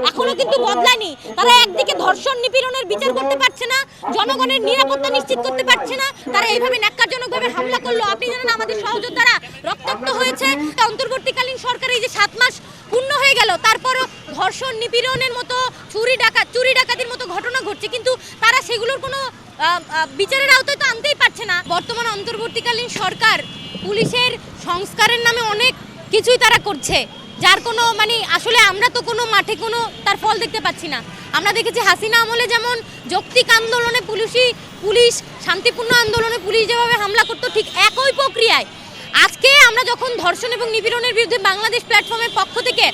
এখনো কিন্তু বদলায়নি। তারা একদিকে ধর্ষণ নিপীড়নের বিচার করতে পারছে না, জনগণের নিরাপত্তা নিশ্চিত করতে পারছে না, তারা এইভাবে ন্যাক্কারজনকভাবে হামলা করলো। আপনি জানেন আমাদের সহযোদ্ধারা রক্তাক্ত হয়েছে। অন্তর্বর্তীকালীন সরকার এই যে 7 মাস পূর্ণ হয়ে গেল, তারপরও ধর্ষণ নিপীড়নের মতো চুরি ডাকাতির মতো ঘটনা ঘটছে, কিন্তু তারা সেগুলোর কোনো বিচারের আওতায় তো আনতেই পারছে না। বর্তমান অন্তর্বর্তীকালীন সরকার পুলিশের সংস্কারের নামে অনেক কিছুই তারা করছে, যার কোনো আসলে আমরা তো কোনো মাঠে কোনো তার ফল দেখতে পাচ্ছি না। আমরা দেখেছি হাসিনা আমলে যেমন যৌক্তিক আন্দোলনে পুলিশ শান্তিপূর্ণ আন্দোলনে পুলিশ যেভাবে হামলা করতো, ঠিক একই প্রক্রিয়ায় আজকে আমরা যখন ধর্ষণ এবং নিপীড়নের বিরুদ্ধে বাংলাদেশ প্ল্যাটফর্মের পক্ষ থেকে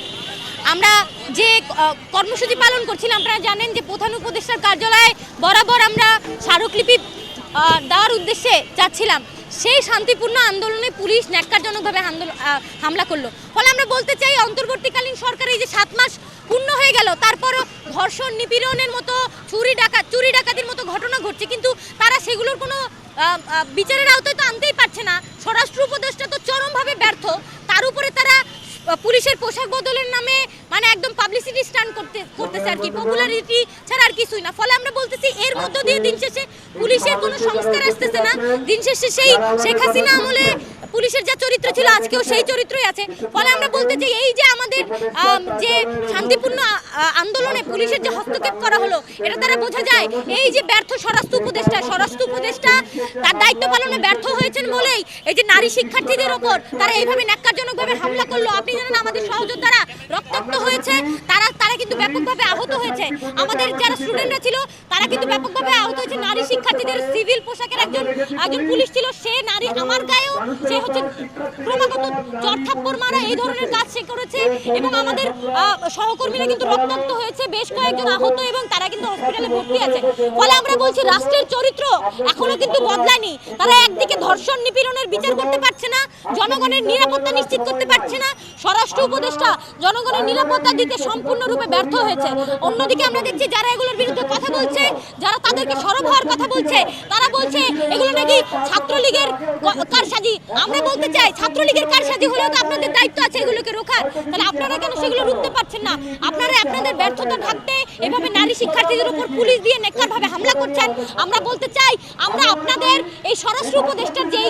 আমরা যে কর্মসূচি পালন করছিলাম, আপনারা জানেন যে প্রধান উপদেষ্টার কার্যালয়ে বরাবর আমরা স্মারকলিপি দেওয়ার উদ্দেশ্যে যাচ্ছিলাম। সেই শান্তিপূর্ণ আন্দোলনে পুলিশ ন্যাক্কারজনকভাবে হামলা করলো। ফলে আমরা বলতে চাই অন্তর্বর্তীকালীন সরকার এই যে 7 মাস পূর্ণ হয়ে গেল, তারপরও ধর্ষণ নিপীড়নের মতো চুরি ডাকাতির মতো ঘটনা ঘটছে, কিন্তু তারা সেগুলোর কোনো বিচারের আওতায় তো আনতেই পারছে না। স্বরাষ্ট্র উপদেষ্টা তো চরমভাবে ব্যর্থ, তার উপরে তারা পুলিশের পোশাক বদলের নামে একদম পাবলিসিটি স্টান্ট করতেছে আর কি, পপুলারিটি ছাড়া আর কিছুই না। ফলে আমরা বলতেছি এর মধ্য দিয়ে দিন শেষে পুলিশের কোনো সংস্কার আসতেছে না। দিন শেষে সেই শেখ হাসিনা আমলে পুলিশের যা চরিত্র ছিল আজকেও সেই চরিত্রই আছে। ফলে আমরা বলতে চাই এই যে আমাদের যে শান্তিপূর্ণ আন্দোলনে পুলিশের যে হস্তক্ষেপ করা হলো, এটা দ্বারা বোঝা যায় এই যে ব্যর্থ স্বরাষ্ট্র উপদেষ্টা তার দায়িত্ব পালনে ব্যর্থ হয়েছেন বলেই এই যে নারী শিক্ষার্থীদের ওপর তারা এইভাবে ন্যাক্কারজনকভাবে হামলা করলো। আপনি জানেন আমাদের সহযোদ্ধারা রক্তাক্ত হয়েছে, তারা কিন্তু ব্যাপকভাবে আহত হয়েছে। আমাদের যারা স্টুডেন্টরা ছিল তারা কিন্তু ব্যাপকভাবে আহত হয়েছে। নারী শিক্ষার্থীদের সিভিল পোশাকের একজন পুলিশ ছিল, সে নারী আমার গায়েও সে হচ্ছে ক্রমাগত চড়থাপ্পড় মারা এই ধরনের কাজ সে করেছে, এবং আমাদের সহকর্মীরা কিন্তু রক্তাক্ত হয়েছে, বেশ কয়েকজন আহত, এবং তারা কিন্তু হসপিটালে ভর্তি আছে। ফলে আমরা বলছি রাষ্ট্রের চরিত্র এখনো কিন্তু বদলায়নি। তারা একদিকে ধর্ষণ নিপীড়নের বিচার করতে পারছে না, জনগণের নিরাপত্তা নিশ্চিত করতে পারছে না, স্বরাষ্ট্র উপদেষ্টা জনগণের নিরাপত্তা দিতে সম্পূর্ণরূপে ব্যর্থ হয়েছে। অন্যদিকে আমরা দেখছি যারা এগুলোর বিরুদ্ধে কথা বলছে, যারা তাদেরকে সরব হওয়ার কথা বলছে, তারা বলছে এগুলো নাকি ছাত্রলীগের কারসাজি। আমরা বলতে চাই ছাত্রলীগের কারসাজি হলেও তো আপনাদের দায়িত্ব আছে এগুলোকে রোখার, তাহলে আপনারা কেন সেগুলো রুখতে পারছেন না? আপনারা আপনাদের ব্যর্থতা ঢাকতে এভাবে নারী শিক্ষার্থীদের উপর পুলিশ দিয়ে নেককারভাবে হামলা করছেন। আমরা বলতে চাই আমরা আপনাদের এই স্বরাষ্ট্র উপদেষ্টার যে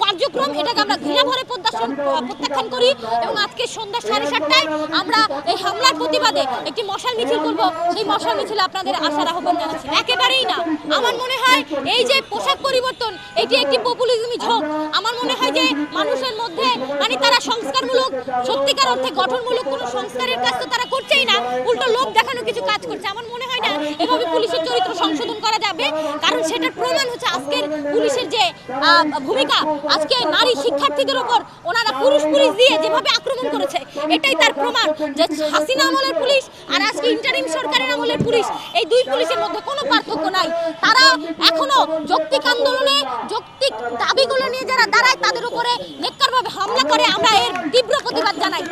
কার্যক্রম, এটাকে আমরা ঘৃণাভরে প্রত্যাখ্যান করি, এবং আজকে সন্ধ্যা 7:30টায় আমরা এই হামলার প্রতিবাদে একটি মশাল মিছিল করব। সেই মশাল মিছিলে আপনাদের আসার আহ্বান জানাচ্ছি। একেবারেই না, আমার মনে হয় এই যে পোশাক পরিবর্তন, এটি একটি পপুলিজমি ঝোঁক। আমার মনে হয় যে মানুষের মধ্যে তারা সংস্কারমূলক, সত্যিকার অর্থে গঠনমূলক কোনো সংস্কারের কাজ তো তারা করছেই না, উল্টো লোভ দেখানো কিছু কাজ করছে। আমার মনে হয় না এভাবে পুলিশের চরিত্র সংশোধন করা যাবে, কারণ সেটার প্রমাণ হচ্ছে আজকের পুলিশের যে ভূমিকা। আজকে নারী শিক্ষার্থীদের উপর ওনারা পুলিশ দিয়ে যেভাবে আক্রমণ করেছে, এটাই তার প্রমাণ যে হাসিনা আমলের পুলিশ আর আজকে ইন্টারিম সরকারের আমলের পুলিশ, এই দুই পুলিশের মধ্যে কোনো পার্থক্য নাই। তারা এখনো যৌক্তিক আন্দোলনে যৌক্তিক দাবিগুলো নিয়ে যারা দাঁড়ায় তাদের উপরে নেককারভাবে হামলা করে, আমরা এর তীব্র প্রতিবাদ জানাই।